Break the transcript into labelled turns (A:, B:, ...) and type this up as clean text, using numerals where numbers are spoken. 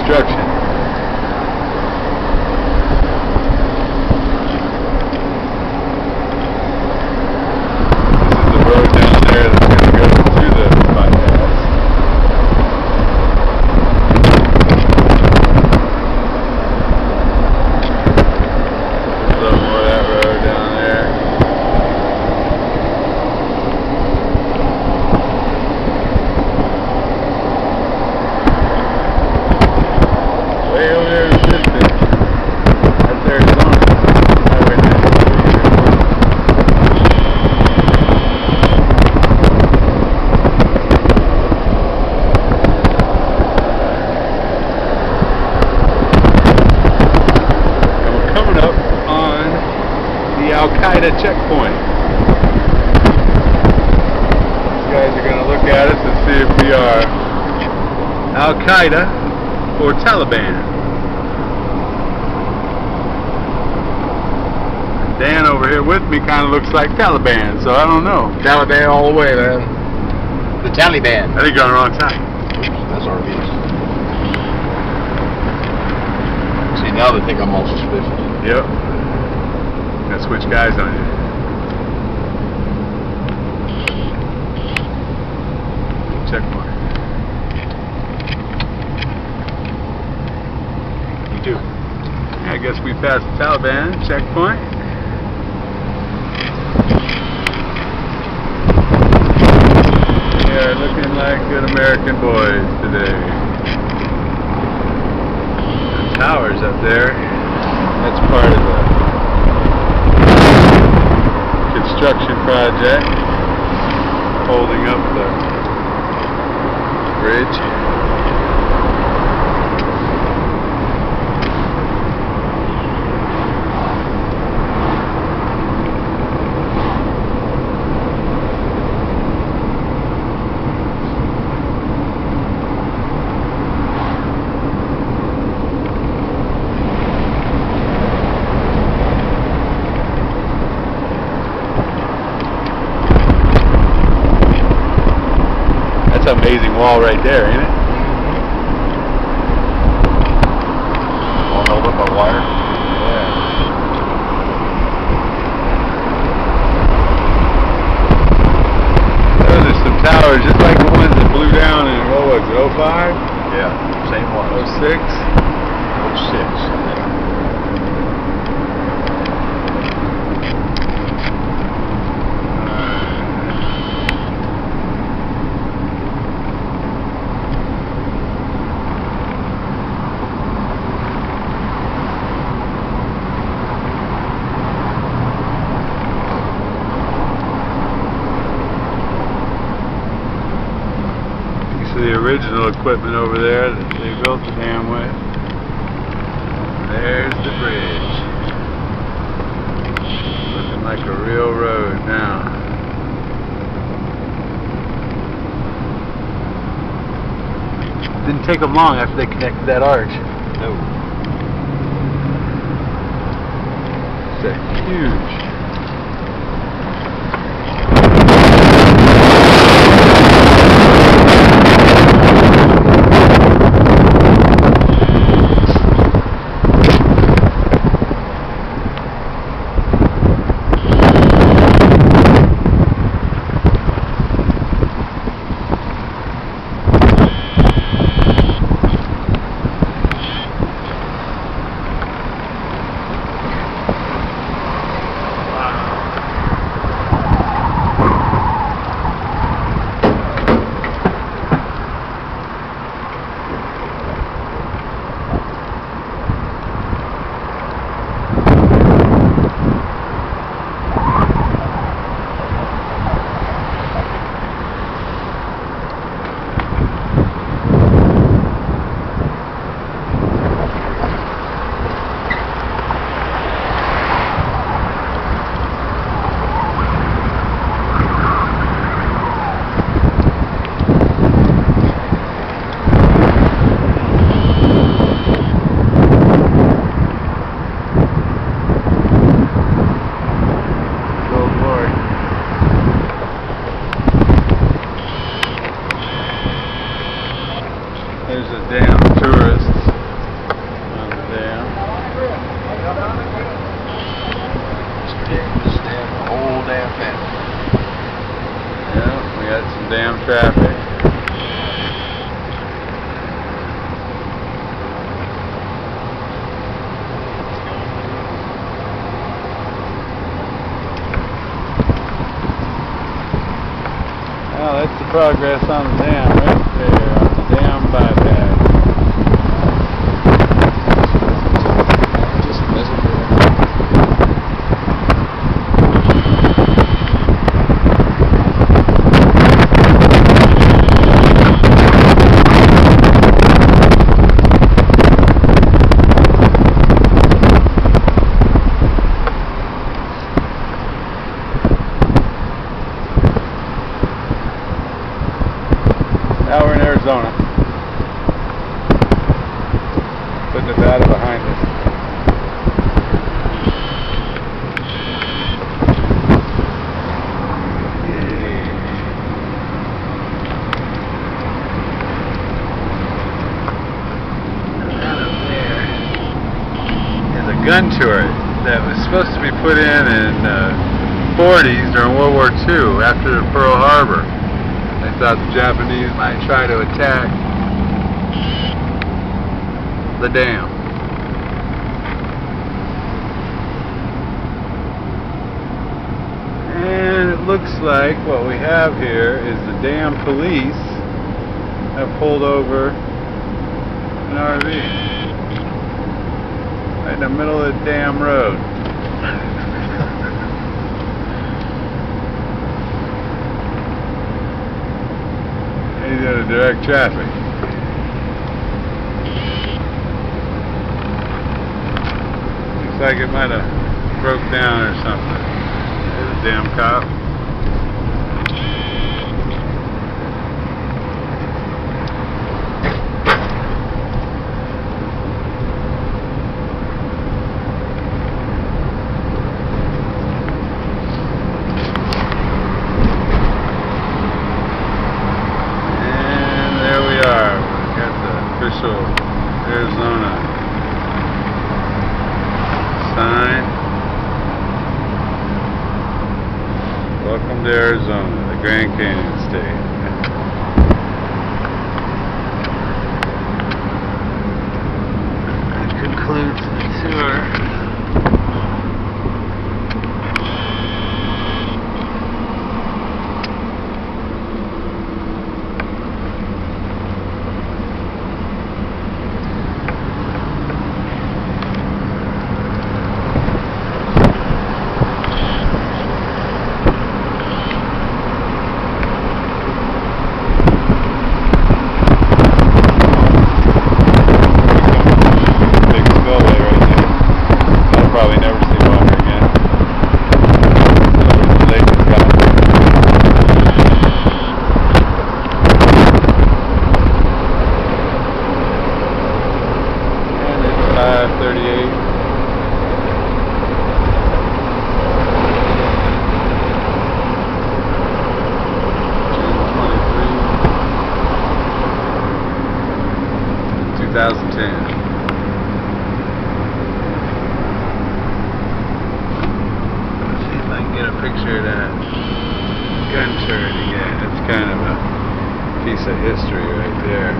A: construction. This is the road down there that's going to go to the bypass. There's a little more of that road down there. Way over there in the distance, that's Arizona, Highway 93. And we're coming up on the Al-Qaeda checkpoint. These guys are going to look at us and see if we are Al-Qaeda or Taliban. Dan over here with me kind of looks like Taliban, so I don't know.
B: Taliban all the way, man. The Taliban.
A: I think you're on the wrong side.
B: That's our views. See, now they think I'm all suspicious.
A: Yep. Gotta switch guys on you. Checkpoint.
B: You do.
A: I guess we passed the Taliban checkpoint. We are looking like good American boys today. The towers up there, that's part of the construction project holding up the bridge. That's an amazing wall right there, ain't it?
B: All held up by wire.
A: Yeah. Those are some towers just like the ones that blew down in, what was it, 05?
B: Yeah, same one.
A: 06?
B: 06.
A: The original equipment over there that they built the dam with. There's the bridge. Looking like a real road now. Didn't take them long after they connected that arch.
B: No.
A: It's huge. There's a dam of tourists.
B: This damn whole damn family.
A: Yeah, we got some dam traffic. Well, that's the progress on the dam right there, on the dam bypass.
B: Just visit there.
A: Now we're in Arizona. Put Nevada behind us. That up there is a gun turret that was supposed to be put in the 40s during World War II after Pearl Harbor. They thought the Japanese might try to attack the dam. And it looks like what we have here is the dam police have pulled over an RV right in the middle of the damn road. He's going to direct traffic. Looks like it might have broke down or something. There's a damn cop. Official Arizona sign. Welcome to Arizona, the Grand Canyon State. That concludes the tour. Probably never see water again. So the lake is gone. And it's 5:38. June 23, 2010. Get a picture of that gun turret again. It's kind of a piece of history right there.